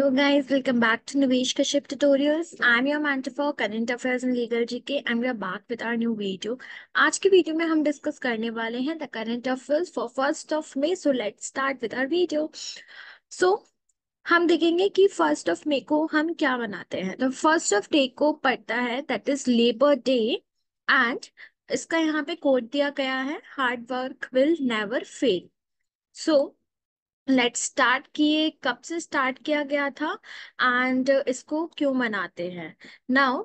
Hello guys, welcome back to Nivesh Kashyap Tutorials. I'm your mentor for Current Affairs and Legal GK and we are back with our new video. आज की video में हम discuss करने वाले हैं the current affairs for 1 मई. So let's start with our video. So हम देखेंगे कि 1 मई को हम क्या मनाते हैं. तो 1 मई को पड़ता है that is labour day and इसका यहाँ पे कोट दिया गया है hard work will never fail. So let's start किए कब से स्टार्ट किया गया था एंड इसको क्यों मनाते हैं. Now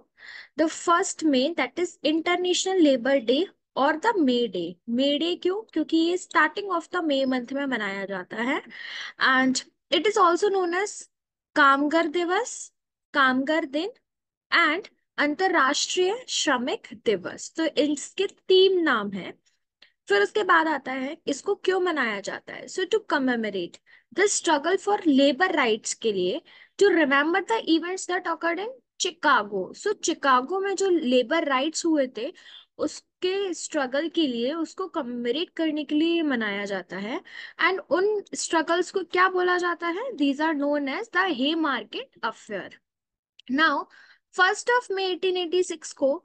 the 1 May that is international labour day और द मे डे क्यों, क्योंकि ये starting of the May month में मनाया जाता है and it is also known as कामगार दिवस, कामगार दिन एंड अंतरराष्ट्रीय श्रमिक दिवस. तो इसके 3 नाम हैं. फिर उसके बाद आता है इसको क्यों मनाया जाता है. So to commemorate the struggle for labour rights के लिए, to remember the events that occurred in Chicago. So Chicago में जो लेबर राइट्स हुए थे उसके स्ट्रगल के लिए, उसको कमेमोरेट करने के लिए मनाया जाता है. एंड उन स्ट्रगल्स को क्या बोला जाता है, these are known as the Haymarket affair. Now 1 May 1886 को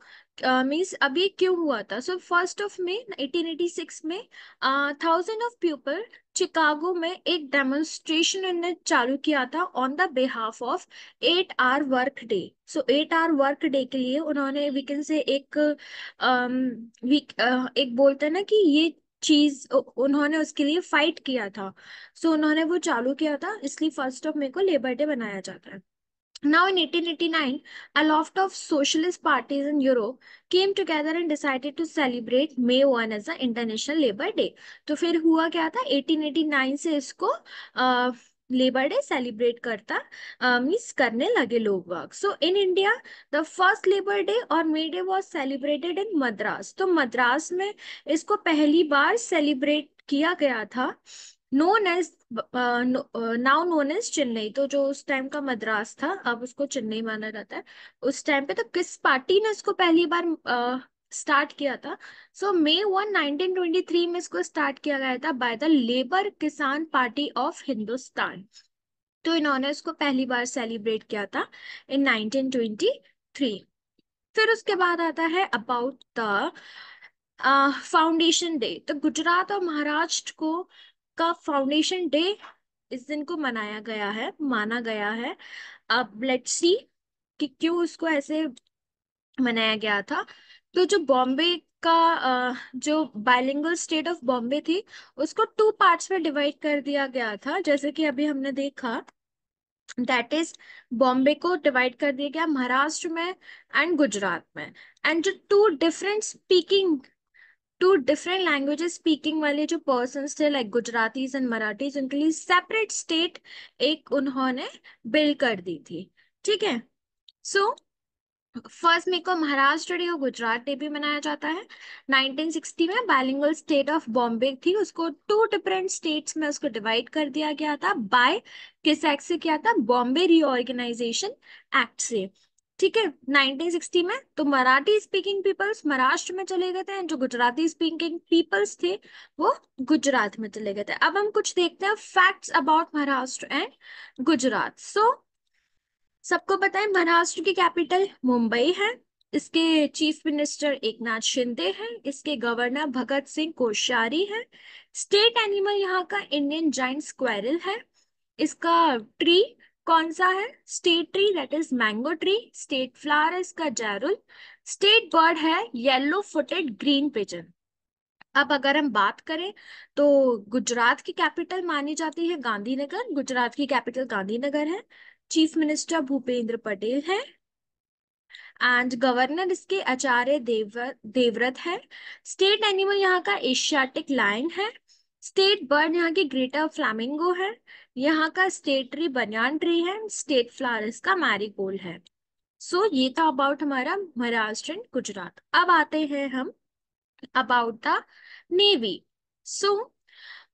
मीन्स अभी क्यों हुआ था. सो 1 मई 1886 में 1000 of पीपल चिकागो में एक डेमोन्स्ट्रेशन उन्होंने चालू किया था on the behalf of 8 hour work day. So 8 hour work day के लिए उन्होंने वी कैन से एक एक बोलते हैं ना कि ये चीज उन्होंने उसके लिए फाइट किया था. सो उन्होंने वो चालू किया था, इसलिए 1 मई को लेबर डे बनाया जाता है. Now, in 1889, a lot of socialist parties in Europe came together and decided to celebrate May 1 as the International Labour Day. तो फिर हुआ क्या था, 1889 से इसको लेबर डे सेलिब्रेट करता मीन्स करने लगे लोग वाग. So in India the first labour day और May day was celebrated in Madras. तो मद्रास में इसको पहली बार सेलिब्रेट किया गया था, known as now known as Chennai. तो जो उस टाइम का मद्रास था अब उसको चेन्नई माना जाता है. उस टाइम पे तो किस पार्टी ने इसको पहली बार स्टार्ट किया था. सो May 1 1923 में इसको स्टार्ट किया गया था बाय द लेबर किसान पार्टी ऑफ हिंदुस्तान. तो इन्होंने इसको पहली बार सेलिब्रेट किया था इन 1923. फिर उसके बाद आता है अबाउट द फाउंडेशन डे. तो गुजरात और महाराष्ट्र को का फाउंडेशन डे इस दिन को मनाया गया है, माना गया है. अब लेट्स सी कि क्यों उसको ऐसे मनाया गया था. तो जो बॉम्बे का जो बाइलिंगुअल स्टेट ऑफ बॉम्बे थी उसको 2 पार्ट्स में डिवाइड कर दिया गया था, जैसे कि अभी हमने देखा. दैट इज बॉम्बे को डिवाइड कर दिया गया महाराष्ट्र में एंड गुजरात में. एंड जो टू डिफरेंट लैंग्वेजेस स्पीकिंग वाले जो पर्सन्स थे लाइक गुजरातीज एंड मराठीज, उनके लिए सेपरेट स्टेट एक उन्होंने बिल्ड कर दी थी. ठीक है. सो 1 मई को महाराष्ट्र डे और गुजरात डे भी मनाया जाता है. 1960 में बाइलिंगुअल स्टेट ऑफ बॉम्बे थी, उसको 2 डिफरेंट स्टेट्स में उसको डिवाइड कर दिया गया था. बाय किस एक्ट से किया था, बॉम्बे रीऑर्गेनाइजेशन एक्ट से. ठीक है. 1960 में तो मराठी स्पीकिंग पीपल्स महाराष्ट्र में चले गए थे एंड जो गुजराती स्पीकिंग पीपल्स थे वो गुजरात में चले गए थे. अब हम कुछ देखते हैं facts about Maharashtra and Gujarat. So सबको पता है महाराष्ट्र की कैपिटल मुंबई है. इसके चीफ मिनिस्टर एकनाथ शिंदे हैं. इसके गवर्नर भगत सिंह कोश्यारी है. स्टेट एनिमल यहाँ का इंडियन जाइंट स्क्वेरल है. इसका ट्री कौन सा है, state tree that is mango tree. State flower है इसका जैरुल. स्टेट बर्ड है येलो फुटेड ग्रीन पिजन. अब अगर हम बात करें तो गुजरात की कैपिटल मानी जाती है गांधीनगर. गुजरात की कैपिटल गांधीनगर है. चीफ मिनिस्टर भूपेंद्र पटेल है एंड गवर्नर इसके आचार्य देवव्रत है. स्टेट एनिमल यहाँ का एशियाटिक लायन है. स्टेट बर्ड यहाँ की ग्रेटर फ्लैमिंगो है. यहाँ का स्टेट ट्री बनियान ट्री है. स्टेट फ्लावर इसका मैरीगोल्ड है. सो ये था अबाउट हमारा महाराष्ट्र एंड गुजरात. अब आते हैं हम about the navy. So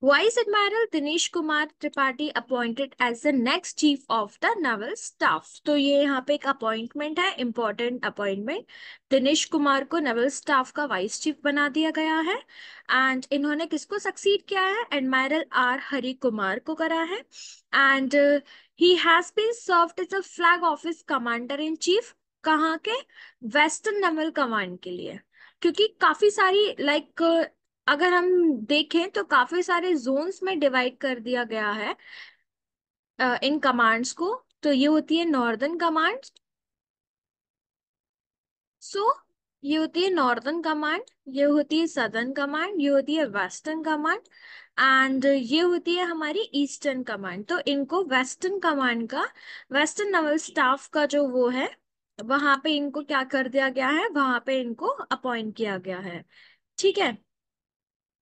Vice Admiral Dinesh Kumar Tripathi appointed as the next chief of the naval staff। तो ये यहाँ पे एक अपॉइंटमेंट है, इंपॉर्टेंट अपॉइंटमेंट। दिनेश कुमार को नेवल स्टाफ का वाइस चीफ बना दिया गया है। एंड इन्होंने किसको सक्सीड किया है? एडमायरल आर हरि कुमार को करा है। And he has been served as a flag office commander in chief. कहाँ के? वेस्टर्न नेवल कमांड के लिए। क्योंकि काफी सारी अगर हम देखें तो काफी सारे जोन्स में डिवाइड कर दिया गया है इन कमांड्स को। तो ये होती है नॉर्दर्न कमांड। सो ये होती है नॉर्दर्न कमांड, ये होती है सदर्न कमांड, ये होती है वेस्टर्न कमांड, एंड ये होती है हमारी ईस्टर्न कमांड। तो इनको वेस्टर्न कमांड का, वेस्टर्न नेवल स्टाफ का जो वो है, वहां पे इनको क्या कर दिया गया है, वहां पे इनको अपॉइंट किया गया है। ठीक है।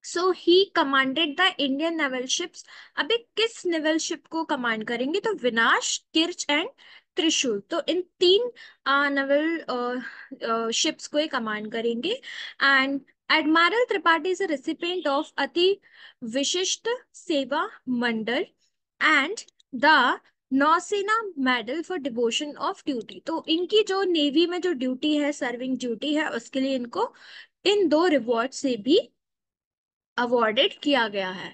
So he commanded the Indian naval ships. अभी किस नेवल शिप को कमांड करेंगे? तो विनाश, किर्च एंड त्रिशूल। तो इन तीन नेवल शिप्स को ही कमांड करेंगे। And admiral Tripathi is a recipient of अति विशिष्ट सेवा मंडल एंड द नौसेना medal for devotion of duty. तो इनकी जो नेवी में जो ड्यूटी है, सर्विंग ड्यूटी है, उसके लिए इनको इन दो रिवॉर्ड से भी अवॉर्डेड किया गया है।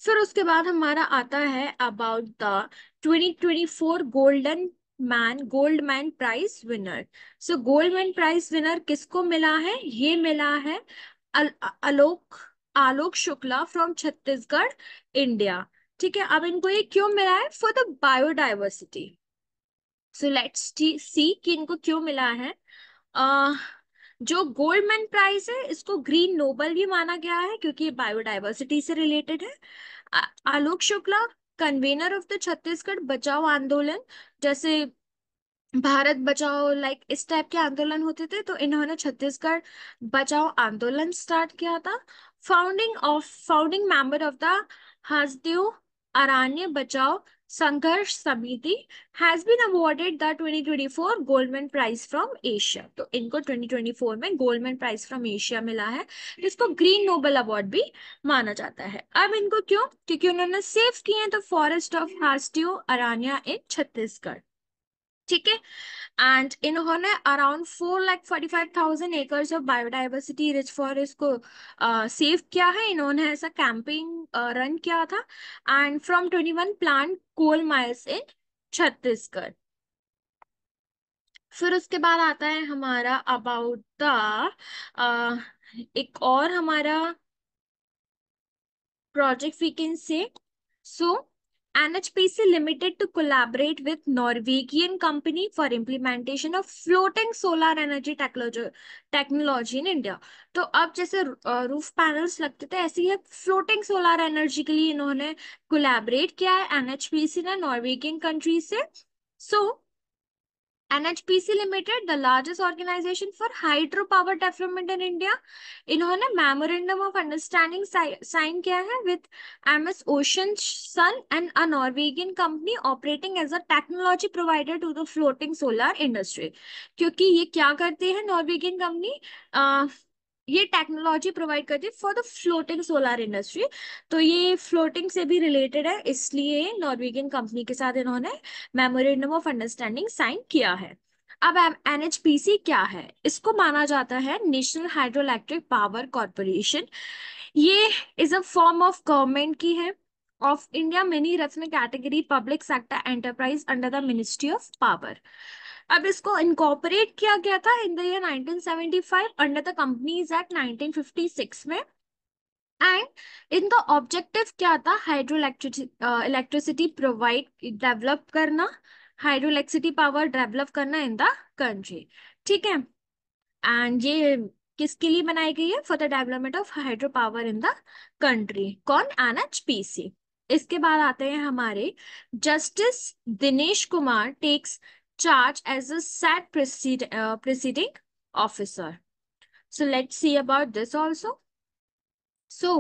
फिर उसके बाद हमारा आता है about the 2024 Goldman prize winner. So Goldman prize winner किसको मिला है? ये मिला है अल, आलोक आलोक शुक्ला फ्रॉम छत्तीसगढ़, इंडिया। ठीक है। अब इनको ये क्यों मिला है? For the biodiversity. So let's see कि इनको क्यों मिला है। जो गोल्डमैन प्राइज है, इसको ग्रीन नोबल भी माना गया है क्योंकि ये बायोडाइवर्सिटी से रिलेटेड है। Alok Shukla, convenor of the Chhattisgarh Bachao Andolan, जैसे भारत बचाओ, इस टाइप के आंदोलन होते थे, तो इन्होंने छत्तीसगढ़ बचाओ आंदोलन स्टार्ट किया था। Founding member of the Hasdeo Arand Bachao Sangharsh Samiti, has been awarded the 2024 Goldman Prize from Asia. तो इनको 2024 में गोल्डमैन प्राइज फ्रॉम एशिया मिला है, जिसको ग्रीन नोबल अवार्ड भी माना जाता है। अब इनको क्यों? क्योंकि उन्होंने सेव किए हैं the forest of Hasdeo Arand in Chhattisgarh. ठीक है। एंड इन्होंने around 4,45,000 acres of biodiversity rich forest को सेव किया है। इन्होंने ऐसा कैंपेन रन किया था। And from 21 plant coal miles in Chhattisgarh. फिर उसके बाद आता है हमारा अबाउट द एक और हमारा project we can say. So, NHPC Limited to collaborate with Norwegian company for implementation of floating solar energy technology in India। तो अब जैसे रूफ पैनल्स लगते थे, ऐसे ही फ्लोटिंग सोलर एनर्जी के लिए इन्होंने कोलैबोरेट किया है एनएचपीसी ने नॉर्वेगियन कंट्री से। सो NHPC Limited, the largest organization for hydropower development in India, इन्होंने मेमोरेंडम ऑफ अंडरस्टैंडिंग साइन किया है with MS Ocean Sun and a Norwegian company operating as a technology provider to the floating solar industry। क्योंकि ये क्या करती है Norwegian company? ये technology provide करती है for the floating solar industry. तो ये फ्लोटिंग से भी रिलेटेड है, इसलिए नॉर्वेगियन कंपनी के साथ इन्होंने मेमोरेंडम ऑफ अंडरस्टैंडिंग साइन किया है। अब एनएचपीसी क्या है? इसको माना जाता है national hydro electric power corporation. ये is a form of government की है of India mini ratna category public sector enterprise under the ministry of power. अब इसको इनकॉर्पोरेट किया गया था in the year 1975 under the companies act 1956 में। एंड इनका ऑब्जेक्टिव क्या था? हाइड्रो इलेक्ट्रिसिटी प्रोवाइड डेवलप करना, हाइड्रो इलेक्ट्रिसिटी पावर डेवलप करना इन द कंट्री। ठीक है। एंड ये किसके लिए बनाई गई है? For the development of hydro power in the country. कौन? एनएचपीसी। इसके बाद आते हैं हमारे justice Dinesh Kumar takes charge as a SAT presiding officer. So let's see about this also. So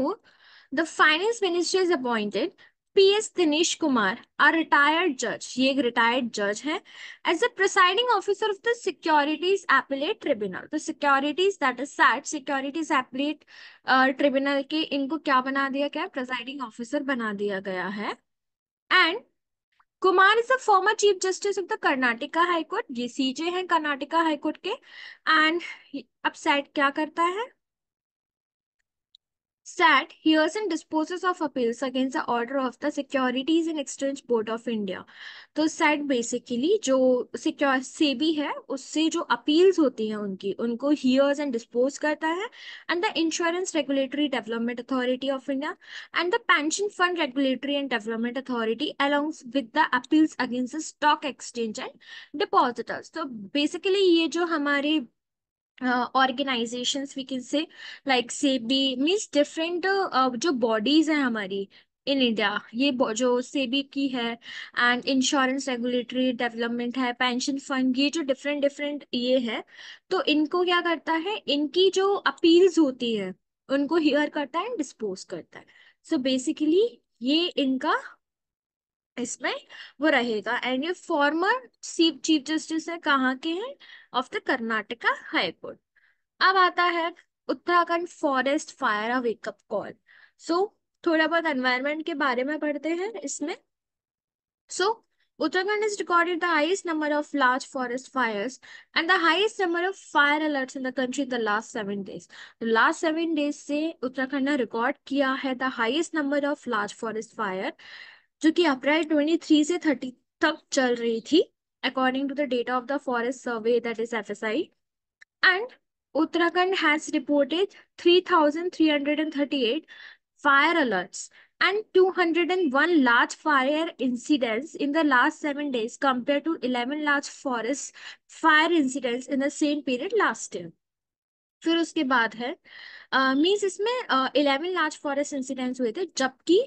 the finance minister is appointed PS Dinesh Kumar, a retired judge, ये एक retired judge है, as the presiding officer of the Securities Appellate Tribunal. तो securities that is SAT, Securities Appellate Tribunal के इनको क्या बना दिया गया, प्रेसाइडिंग ऑफिसर बना दिया गया है. And Kumar is the former chief justice of the Karnataka high court, ये सीजे हैं कर्नाटका हाई कोर्ट के. एंड अब सैट क्या करता है, SAT hears and disposes of appeals against the order of the Securities and Exchange Board of India. तो SAT basically जो secure SEBI है उससे जो अपील्स होती हैं उनकी उनको hears and dispose करता है. And the Insurance Regulatory Development Authority of India and the Pension Fund Regulatory and Development Authority along with the appeals against the stock exchange and depositors. तो बेसिकली ये जो हमारे organisations we can say like SEBI means different जो bodies हैं हमारी in India, ये जो SEBI की है एंड इंश्योरेंस रेगुलेटरी डेवलपमेंट है, पेंशन फंड, ये जो डिफरेंट डिफरेंट ये है, तो इनको क्या करता है, इनकी जो अपील्स होती है उनको हियर करता है एंड डिस्पोज करता है. सो बेसिकली ये इनका इसमें वो रहेगा. एंड ये फॉर्मर चीफ जस्टिस है, कहाँ के हैं, of the Karnataka high court. अब आता है Uttarakhand forest fire a wake up call. So थोड़ा बहुत एनवायरनमेंट के बारे में पढ़ते हैं इसमें. So, Uttarakhand has recorded the highest number of large forest fires and the highest number of fire alerts in the country in the last 7 days. The last 7 days से उत्तराखंड ने रिकॉर्ड किया है the highest number of large forest fire, जो कि अप्रैल 23 से 30 तक चल रही थी, according to the data of the forest survey, that is FSI. And Uttarakhand has reported 3,338 fire alerts and 201 large fire incidents in the last 7 days compared to 11 large forest fire incidents in the same period last year. फिर उसके बाद है means इसमें 11 large forest incidents हुए थे, जबकि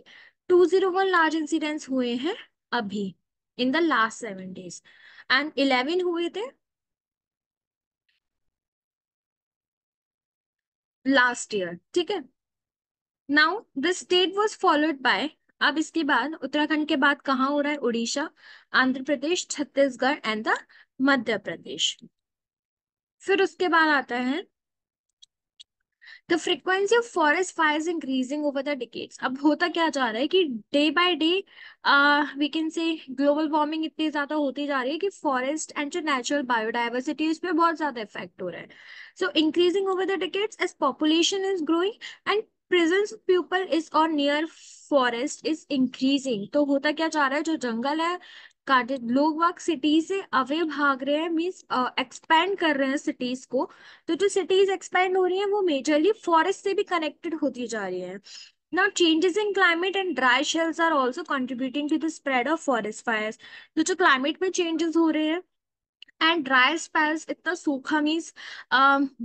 201 large incidents हुए हैं अभी in the last 7 days, and 11 हुए थे लास्ट ईयर. ठीक है. Now the state was followed by, अब इसके बाद उत्तराखंड के बाद कहाँ हो रहा है, उड़ीसा, आंध्र प्रदेश, छत्तीसगढ़ एंड द मध्य प्रदेश. फिर उसके बाद आता है the frequency of forest fires increasing over the decades. अब होता क्या जा रहा है कि day by day we can say global warming इतनी ज्यादा होती जा रही है कि फॉरेस्ट एंड जो नेचुरल बायोडाइवर्सिटी उस पर बहुत ज्यादा इफेक्ट हो रहा है. So increasing over the decades as population is growing and presence of people is और नियर फॉरेस्ट इज इंक्रीजिंग. तो होता क्या जा रहा है, जो जंगल है काटे, लोग वाग सिटी से अवे भाग रहे हैं, मीन्स एक्सपैंड कर रहे हैं सिटीज को. तो जो सिटीज एक्सपैंड हो रही हैं वो मेजरली फॉरेस्ट से भी कनेक्टेड होती जा रही है. Now, changes in climate and dry shells are also contributing to the spread of forest fires. तो जो क्लाइमेट में चेंजेस हो रहे हैं एंड ड्राई स्पेल्स, इतना सूखा मीन्स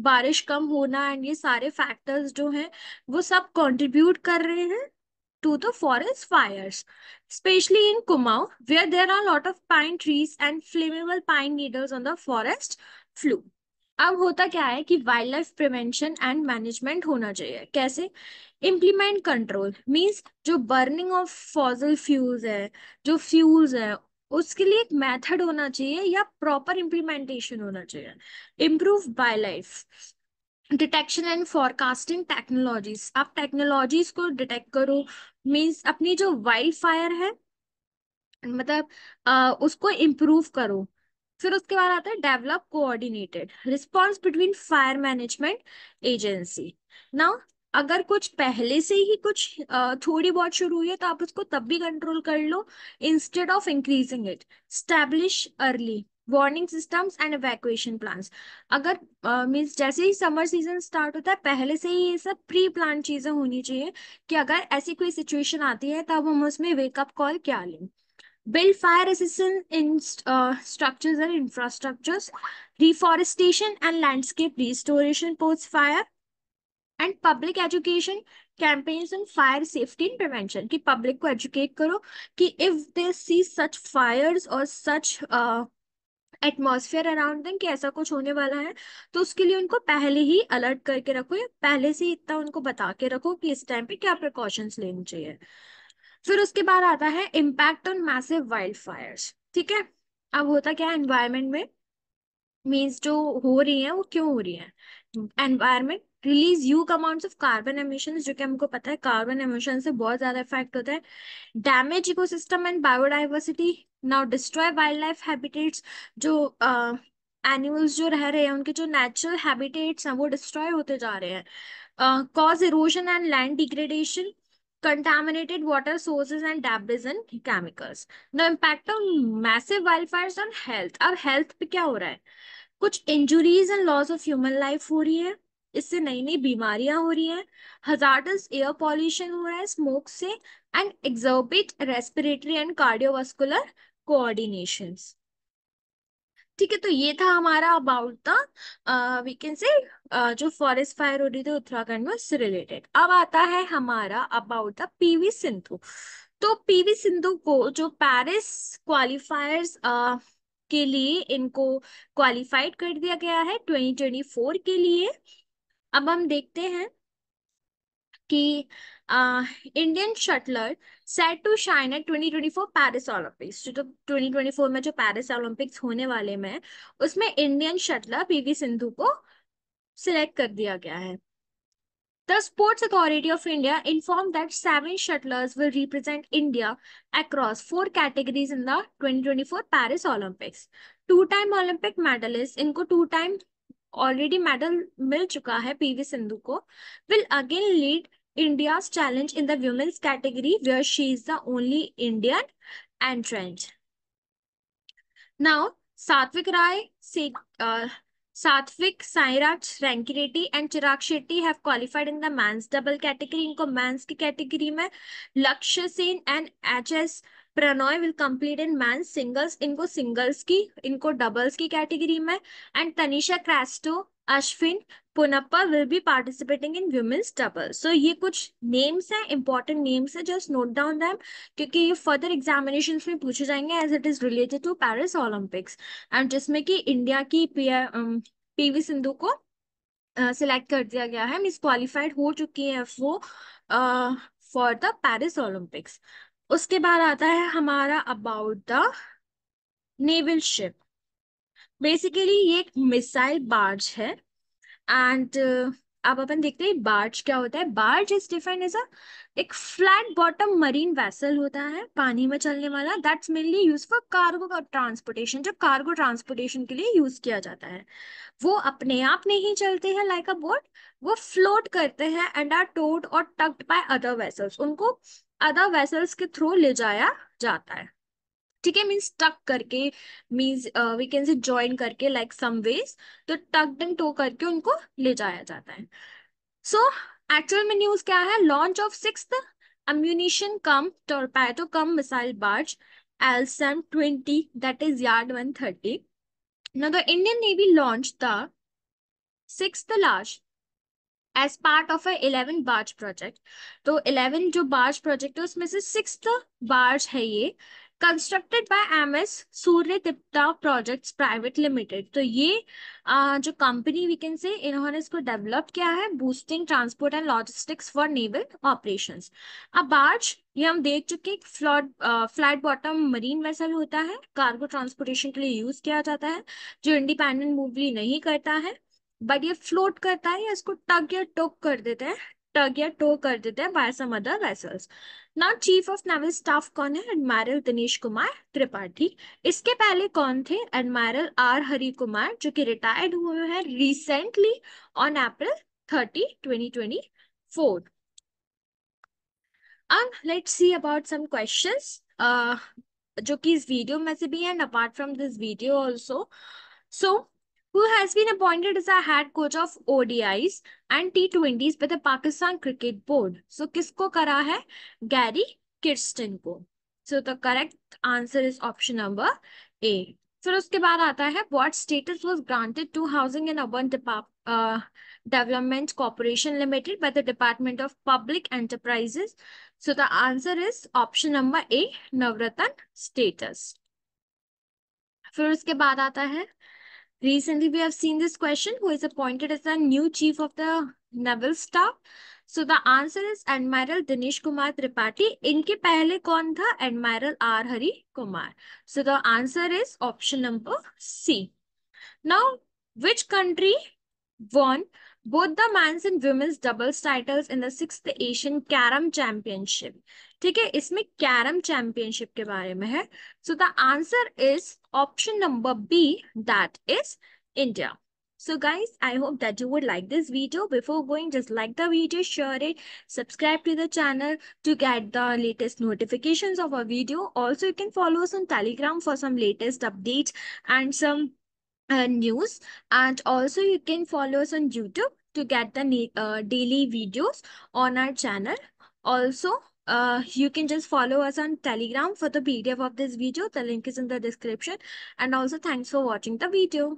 बारिश कम होना, एंड ये सारे फैक्टर्स जो हैं वो सब कंट्रीब्यूट कर रहे हैं to the forest fires, especially in Kumaon, where there are a lot of pine trees and flammable pine needles on the forest flue. अब होता क्या है कि wild life prevention and management होना चाहिए. कैसे? इम्प्लीमेंट कंट्रोल मींस जो burning of fossil fuels है, जो फ्यूल्स है, उसके लिए एक मेथड होना चाहिए या प्रॉपर इम्प्लीमेंटेशन होना चाहिए. Improve wild life detection and forecasting technologies. आप टेक्नोलॉजीज को डिटेक्ट करो, मीन्स अपनी जो वाइल्ड फायर है मतलब उसको इम्प्रूव करो. फिर उसके बाद आता है develop coordinated response between fire management agency. Now अगर कुछ पहले से ही कुछ थोड़ी बहुत शुरू हुई है तो आप उसको तब भी कंट्रोल कर लो instead of increasing it. Establish early warning systems and evacuation plans. अगर मीन्स जैसे ही समर सीजन स्टार्ट होता है पहले से ही ये सब प्री प्लान चीजें होनी चाहिए कि अगर ऐसी कोई सिचुएशन आती है तब हम उसमें वेकअप कॉल क्या लें. Build fire resistance in structures and infrastructures, reforestation and landscape restoration post fire, and public education campaigns on fire safety and prevention. कि public को educate करो कि if they see such fires or such atmosphere around them कि ऐसा कुछ होने वाला है तो उसके लिए उनको पहले ही अलर्ट करके रखो या पहले से ही इतना उनको बता के रखो कि इस टाइम पे क्या प्रिकॉशंस लेनी चाहिए. फिर उसके बाद आता है impact on massive wild Fyers. ठीक है, अब होता क्या है एनवायरमेंट में, मीन्स जो हो रही है वो क्यों हो रही है। Environment release huge amounts of carbon emissions, जो कि हमको पता है कार्बन एमिशन से बहुत ज्यादा इफेक्ट होता है। Damage ecosystem and biodiversity, now destroy wild life habitats, जो एनिमल्स जो रह रहे हैं उनके जो नेचुरल हैबिटेट्स हैं वो डिस्ट्रॉय होते जा रहे हैं। Cause erosion and land degradation, contaminated water sources and debris and chemicals. The impact of massive wildfires on health. अब हेल्थ पे क्या हो रहा है, कुछ injuries and loss of human life हो रही है, इससे नई नई बीमारियां हो रही हैं, हजार्डस एयर पॉल्यूशन हो रहा है स्मोक से, and exacerbate respiratory and cardiovascular coordinations. ठीक है, तो ये था हमारा अबाउट द वी कैन से जो फॉरेस्ट फायर हो रही थी उत्तराखंड में उससे रिलेटेड। अब आता है हमारा अबाउट द पीवी सिंधु। तो पीवी सिंधु को जो पेरिस क्वालिफायर्स के लिए इनको क्वालिफाइड कर दिया गया है 2024 के लिए। अब हम देखते हैं कि Indian shuttler set to shine at 2024 Paris Olympics, जो 2024 में जो पेरिस ओलंपिक्स होने वाले में उसमें इंडियन शटलर पीवी सिंधु को सिलेक्ट कर दिया गया है। The Sports Authority of India informed that 7 shuttlers will represent India across 4 categories in the 2024 Paris Olympics. Two-time Olympic medalist, इनको two-time ऑलरेडी मेडल मिल चुका है पीवी सिंधु को, will again lead India's challenge in the women's category where she is the only Indian entrant. Now, Satvik Rai, Satvik Sairaj Rankireddy and Chirag Shetty have qualified in the men's double category. इनको men's की category में लक्ष्य Sen and HS Prannoy will complete in men's singles, इनको singles की, इनको doubles की category में, and Tanisha Crasto, Ashwin Ponnappa will be participating in women's double. So ये कुछ names हैं, important names हैं, just note down them क्योंकि ये फर्दर एग्जामिनेशंस में पूछे जाएंगे as it is related to Paris Olympics, and जिसमें कि इंडिया की पीवी सिंधु को सिलेक्ट कर दिया गया है, मिस क्वालिफाइड हो चुकी है वो फॉर द पेरिस ओलंपिक्स। उसके बाद आता है हमारा about the naval ship. Basically ये एक मिसाइल बार्ज है, एंड अब अपन देखते हैं बार्ज क्या होता है। Barge is defined as a एक फ्लैट बॉटम मरीन वेसल होता है पानी में चलने वाला, that's mainly use for cargo transportation, जो कार्गो ट्रांसपोर्टेशन के लिए यूज किया जाता है। वो अपने आप नहीं चलते हैं लाइक अ बोट, वो फ्लोट करते हैं एंड आर टोड और टक्ड बाय अदर वेसल्स, उनको अदर वेसल्स के थ्रू ले जाया जाता है। ठीक है, मीन्स टक करके, means we can say join करके लाइक सम वेज, तो टक्ड एंड टो करके उनको ले जाया जाता है। सो एक्चुअल में न्यूज क्या है, launch of sixth ammunition cum torpedo cum missile barge LSAM 20, that is Yard 130. Now the Indian Navy launched the sixth large as part of 11 barge project. तो 11 जो बार्ज प्रोजेक्ट है उसमें से sixth barge है ये, constructed by MS Surya तिप्ता projects private limited. तो ये जो कंपनी वी कैन से इन्होंने इसको डेवलप किया है, boosting transport and logistics for naval operations. अब बार्ज ये हम देख चुके हैं, फ्लैट बॉटम मरीन वेसल होता है, कार्गो ट्रांसपोर्टेशन के लिए यूज किया जाता है, जो इंडिपेंडेंट मूवली नहीं करता है बट ये फ्लोट करता है, या इसको टग या टोक कर देते हैं, टग या टो कर देते हैं by some other vessels. Now chief of naval staff कौन है, एडमायरल दिनेश कुमार त्रिपाठी। इसके पहले कौन थे, एडमायरल आर हरि कुमार, जो कि रिटायर्ड हुए हैं रिसेंटली ऑन April 30, 2024। अब let's see about some questions जो कि इस वीडियो में से भी है, and apart from this video also. So who has been appointed as a head coach of ODIs and T20s by the Pakistan Cricket Board? So किसको करा है, गैरी किर्स्टन को। So the correct answer is option number A. फिर उसके बाद आता है what status was granted to Housing and Urban Development Corporation Limited by the Department of Public Enterprises? So the answer is option number A, Navratna status। फिर उसके बाद आता है recently we have seen this question, who is appointed as the new chief of the naval staff? So the answer is admiral Dinesh Kumar Tripathi. इनके पहले कौन था? Admiral R Hari Kumar. So the answer is option number C. Now which country won both the men's and women's doubles titles in the sixth Asian Carom Championship? ठीक है, इसमें carrom championship के बारे में है। So the answer is option number B, that is India. So guys, I hope that you would like this video. Before going, just like the video, share it, subscribe to the channel to get the latest notifications of our video. Also, you can follow us on Telegram for some latest updates and some news, and also you can follow us on YouTube to get the daily videos on our channel. Also, you can just follow us on Telegram for the PDF of this video. The link is in the description. And also, thanks for watching the video.